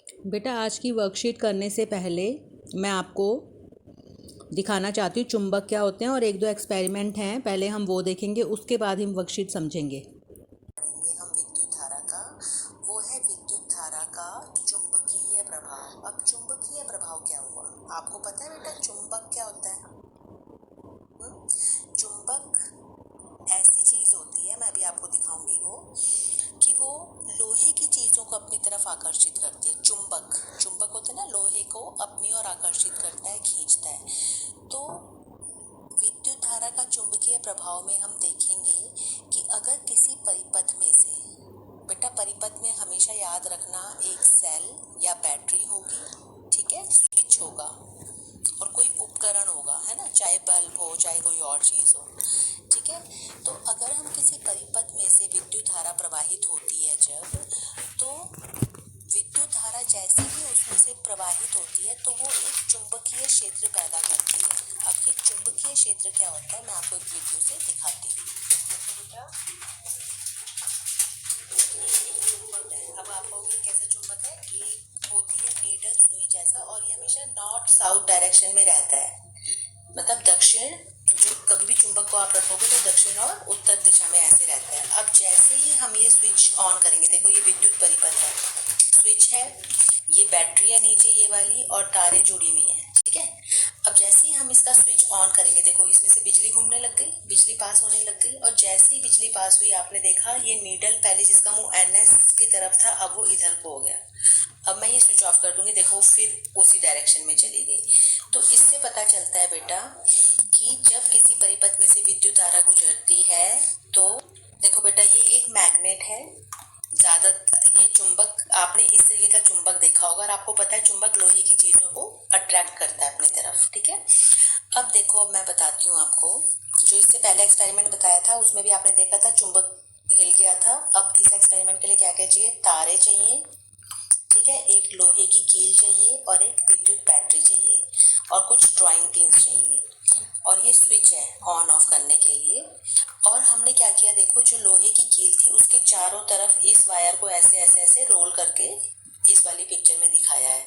बेटा आज की वर्कशीट करने से पहले मैं आपको दिखाना चाहती हूँ चुंबक क्या होते हैं और एक दो एक्सपेरिमेंट हैं, पहले हम वो देखेंगे, उसके बाद हम वर्कशीट समझेंगे। हम विद्युत धारा का वो है विद्युत धारा का चुंबकीय प्रभाव। अब चुंबकीय प्रभाव क्या हुआ आपको पता है बेटा? चुंबक क्या होता है? चुंबक ऐसी चीज होती है, मैं अभी आपको दिखाऊंगी वो लोहे की चीजों को अपनी तरफ आकर्षित करती है। चुंबक होता है ना, लोहे को अपनी ओर आकर्षित करता है, खींचता है। तो विद्युत धारा का चुंबकीय प्रभाव में हम देखेंगे कि अगर किसी परिपथ में से, बेटा परिपथ में हमेशा याद रखना एक सेल या बैटरी होगी, ठीक है, स्विच होगा और कोई उपकरण होगा, है ना, चाहे बल्ब हो चाहे कोई और चीज़ हो, ठीक है। तो अगर हम किसी परिपथ में से विद्युत धारा प्रवाहित होती है जब, तो विद्युत धारा जैसे ही उसमें से प्रवाहित होती है तो वो एक चुंबकीय क्षेत्र पैदा करती है। अब ये चुंबकीय क्षेत्र क्या होता है मैं आपको एक वीडियो से दिखाती हूँ। चुंबक है, अब आप कहोगे कैसा चुंबक है? ये होती है नीडल सुई जैसा और ये हमेशा नॉर्थ साउथ डायरेक्शन में रहता है, मतलब दक्षिण, जो कभी भी चुंबक को आप रखोगे तो दक्षिण और उत्तर दिशा में ऐसे रहता है। अब जैसे ही हम ये स्विच ऑन करेंगे, देखो ये विद्युत परिपथ है, स्विच है, ये बैटरी है नीचे ये वाली और तारें जुड़ी हुई हैं, ठीक है। अब जैसे ही हम इसका स्विच ऑन करेंगे, देखो इसमें से बिजली घूमने लग गई, बिजली पास होने लग गई और जैसे ही बिजली पास हुई आपने देखा ये नीडल पहले जिसका मुंह एनएस की तरफ था अब वो इधर को हो गया। अब मैं ये स्विच ऑफ कर दूंगी, देखो फिर उसी डायरेक्शन में चली गई। तो इससे पता चलता है बेटा कि जब किसी परिपथ में से विद्युत धारा गुजरती है तो देखो बेटा ये एक मैग्नेट है, ज्यादा ये चुंबक आपने इस तरीके का चुंबक देखा होगा और आपको पता है चुंबक लोहे की चीजों को अट्रैक्ट करता है अपनी तरफ, ठीक है। अब देखो, अब मैं बताती हूँ आपको, जो इससे पहले एक्सपेरिमेंट बताया था उसमें भी आपने देखा था चुंबक हिल गया था। अब इस एक्सपेरिमेंट के लिए क्या क्या चाहिए? तारे चाहिए, ठीक है, एक लोहे की कील चाहिए और एक विद्युत बैटरी चाहिए और कुछ ड्राइंग पिन्स चाहिए और ये स्विच है ऑन ऑफ करने के लिए। और हमने क्या किया, देखो जो लोहे की कील थी उसके चारों तरफ इस वायर को ऐसे ऐसे ऐसे रोल करके इस वाली पिक्चर में दिखाया है।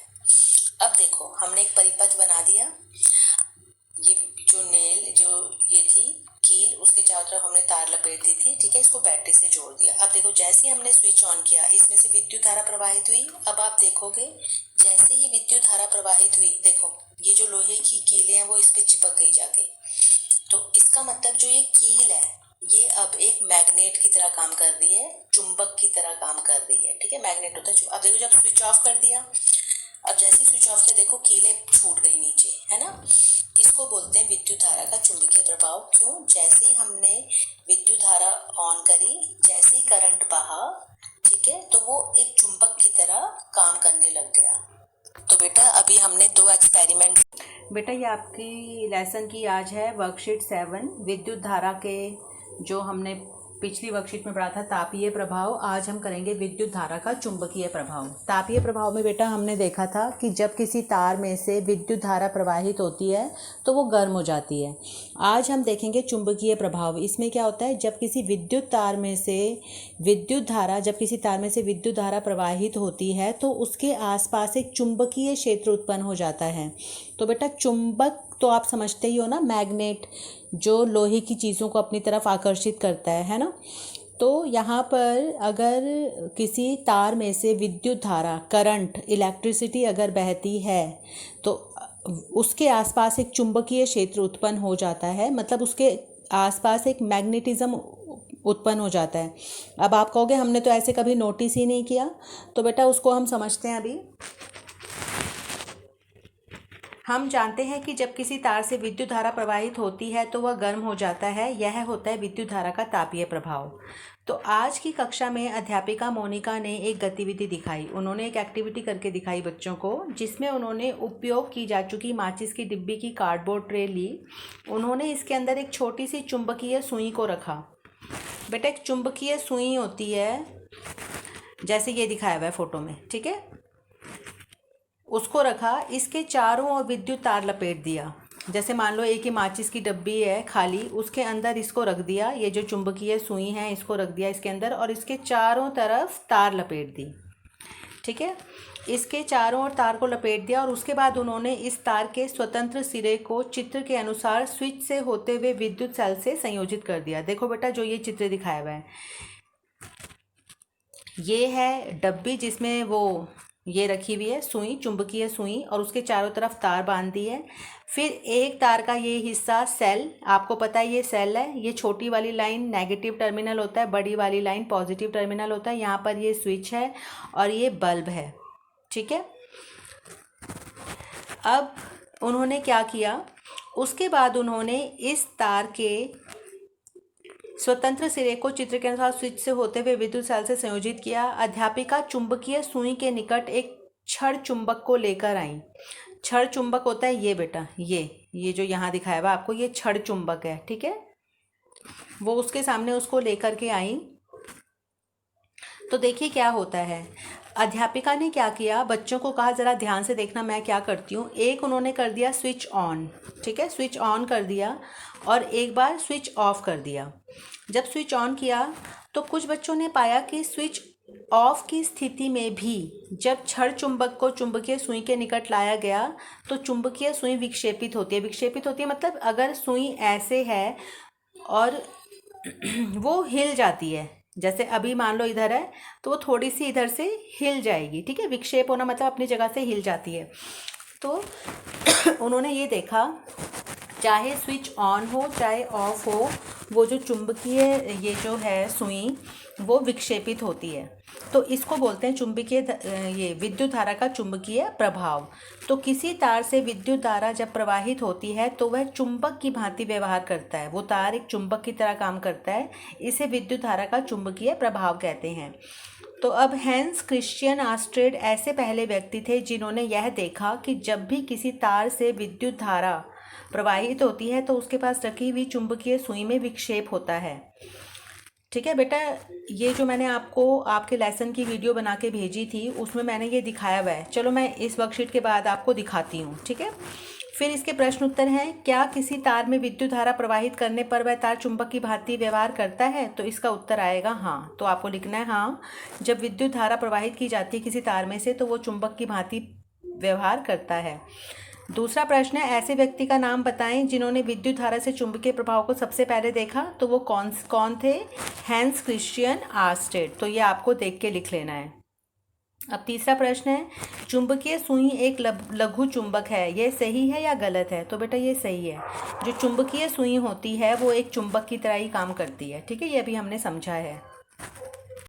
अब देखो हमने एक परिपथ बना दिया, ये जो नेल जो ये थी कील उसके चारों तरफ हमने तार लपेट दी थी, ठीक है, इसको बैटरी से जोड़ दिया। अब देखो जैसे ही हमने स्विच ऑन किया इसमें से विद्युत धारा प्रवाहित हुई। अब आप देखोगे जैसे ही विद्युत धारा प्रवाहित हुई, देखो ये जो लोहे की कीलें हैं वो इस पे चिपक गई जाके। तो इसका मतलब जो ये कील है ये अब एक मैग्नेट की तरह काम कर रही है, चुंबक की तरह काम कर रही है, ठीक है, मैग्नेट होता है। अब देखो जब स्विच ऑफ कर दिया, अब जैसे स्विच ऑफ किया देखो कीलें छूट गई नीचे, है ना। इसको बोलते हैं विद्युत धारा का चुंबकीय प्रभाव। क्यों? जैसे ही हमने विद्युत धारा ऑन करी, जैसे ही करंट बहा, ठीक है, तो वो एक चुंबक की तरह काम करने लग गया। तो बेटा अभी हमने दो एक्सपेरिमेंट। बेटा ये आपकी लेसन की आज है वर्कशीट 7, विद्युत धारा के जो हमने पिछली वर्कशीट में पढ़ा था तापीय प्रभाव, आज हम करेंगे विद्युत धारा का चुंबकीय प्रभाव। तापीय प्रभाव में बेटा हमने देखा था कि जब किसी तार में से विद्युत धारा प्रवाहित होती है तो वो गर्म हो जाती है। आज हम देखेंगे चुंबकीय प्रभाव। इसमें क्या होता है, जब किसी तार में से विद्युत धारा प्रवाहित होती है तो उसके आसपास एक चुंबकीय क्षेत्र उत्पन्न हो जाता है। तो बेटा चुंबक तो आप समझते ही हो ना, मैग्नेट जो लोहे की चीज़ों को अपनी तरफ आकर्षित करता है ना। तो यहाँ पर अगर किसी तार में से विद्युत धारा, करंट, इलेक्ट्रिसिटी अगर बहती है तो उसके आसपास एक चुंबकीय क्षेत्र उत्पन्न हो जाता है, मतलब उसके आसपास एक मैग्नेटिज्म उत्पन्न हो जाता है। अब आप कहोगे हमने तो ऐसे कभी नोटिस ही नहीं किया, तो बेटा उसको हम समझते हैं। अभी हम जानते हैं कि जब किसी तार से विद्युत धारा प्रवाहित होती है तो वह गर्म हो जाता है, यह होता है विद्युत धारा का तापीय प्रभाव। तो आज की कक्षा में अध्यापिका मोनिका ने एक गतिविधि दिखाई। उन्होंने एक एक्टिविटी करके दिखाई बच्चों को, जिसमें उन्होंने उपयोग की जा चुकी माचिस की डिब्बी की कार्डबोर्ड ट्रे ली। उन्होंने इसके अंदर एक छोटी सी चुंबकीय सुई को रखा। बेटा एक चुंबकीय सुई होती है जैसे ये दिखाया हुआ है फोटो में, ठीक है, उसको रखा, इसके चारों ओर विद्युत तार लपेट दिया। जैसे मान लो एक ही माचिस की डब्बी है खाली, उसके अंदर इसको रख दिया, ये जो चुंबकीय सुई है इसको रख दिया इसके अंदर और इसके चारों तरफ तार लपेट दी, ठीक है। इसके चारों ओर तार को लपेट दिया और उसके बाद उन्होंने इस तार के स्वतंत्र सिरे को चित्र के अनुसार स्विच से होते हुए विद्युत सेल से संयोजित कर दिया। देखो बेटा, जो ये चित्र दिखाया हुआ है, ये है डब्बी जिसमें वो ये रखी हुई है सुई, चुंबकीय सुई, और उसके चारों तरफ तार बांध दी है। फिर एक तार का ये हिस्सा सेल, आपको पता है ये सेल है, ये छोटी वाली लाइन नेगेटिव टर्मिनल होता है, बड़ी वाली लाइन पॉजिटिव टर्मिनल होता है। यहाँ पर ये स्विच है और ये बल्ब है, ठीक है। अब उन्होंने क्या किया, उसके बाद उन्होंने इस तार के स्वतंत्र सिरे को चित्र के अनुसार स्विच से होते हुए विद्युत सेल से संयोजित किया। अध्यापिका चुंबकीय सुई के निकट एक छड़ चुंबक को लेकर आई। छड़ चुंबक होता है ये बेटा, ये जो यहाँ दिखाया हुआ आपको, ये छड़ चुंबक है, ठीक है। वो उसके सामने उसको लेकर के आई। तो देखिए क्या होता है, अध्यापिका ने क्या किया, बच्चों को कहा ज़रा ध्यान से देखना मैं क्या करती हूँ। एक उन्होंने कर दिया स्विच ऑन, ठीक है, स्विच ऑन कर दिया, और एक बार स्विच ऑफ कर दिया। जब स्विच ऑन किया तो कुछ बच्चों ने पाया कि स्विच ऑफ की स्थिति में भी जब छड़ चुंबक को चुंबकीय सुई के निकट लाया गया तो चुंबकीय सुई विक्षेपित होती है। विक्षेपित होती है मतलब अगर सुई ऐसे है और वो हिल जाती है, जैसे अभी मान लो इधर है तो वो थोड़ी सी इधर से हिल जाएगी, ठीक है। विक्षेप होना मतलब अपनी जगह से हिल जाती है। तो उन्होंने ये देखा, चाहे स्विच ऑन हो चाहे ऑफ हो, वो जो चुंबकीय ये जो है सुई वो विक्षेपित होती है। तो इसको बोलते हैं चुंबकीय ये विद्युत धारा का चुंबकीय प्रभाव। तो किसी तार से विद्युत धारा जब प्रवाहित होती है तो वह चुंबक की भांति व्यवहार करता है। वो तार एक चुंबक की तरह काम करता है, इसे विद्युत धारा का चुंबकीय प्रभाव कहते हैं। तो अब हैंस क्रिश्चियन आर्स्टेड ऐसे पहले व्यक्ति थे जिन्होंने यह देखा कि जब भी किसी तार से विद्युत धारा प्रवाहित होती है तो उसके पास रखी हुई चुंबकीय सुई में विक्षेप होता है, ठीक है बेटा। ये जो मैंने आपको आपके लेसन की वीडियो बना के भेजी थी उसमें मैंने ये दिखाया हुआ है। चलो मैं इस वर्कशीट के बाद आपको दिखाती हूँ, ठीक है। फिर इसके प्रश्न उत्तर हैं, क्या किसी तार में विद्युत धारा प्रवाहित करने पर वह तार चुंबक की भांति व्यवहार करता है? तो इसका उत्तर आएगा हाँ। तो आपको लिखना है हाँ, जब विद्युत धारा प्रवाहित की जाती है किसी तार में से तो वो चुंबक की भांति व्यवहार करता है। दूसरा प्रश्न है, ऐसे व्यक्ति का नाम बताएं जिन्होंने विद्युत धारा से चुंबकीय प्रभाव को सबसे पहले देखा। तो वो कौन थे? Hans Christian Oersted. तो ये आपको देख के लिख लेना है। अब तीसरा प्रश्न है, चुंबकीय सुई एक लघु चुंबक है, ये सही है या गलत है? तो बेटा ये सही है। जो चुंबकीय सुई होती है वो एक चुंबक की तरह ही काम करती है, ठीक है, ये अभी हमने समझा है।